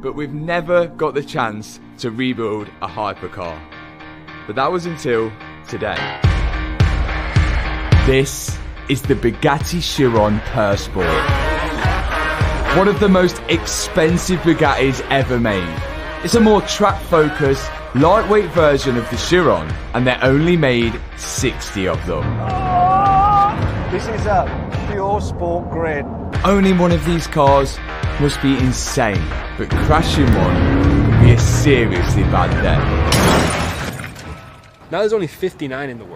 but we've never got the chance to rebuild a hypercar. But that was until today. This is the Bugatti Chiron Per Sport. One of the most expensive Bugattis ever made. It's a more track-focused, lightweight version of the Chiron, and they only made 60 of them. This is a pure sport grid. Owning one of these cars must be insane, but crashing one would be a seriously bad day. Now there's only 59 in the world.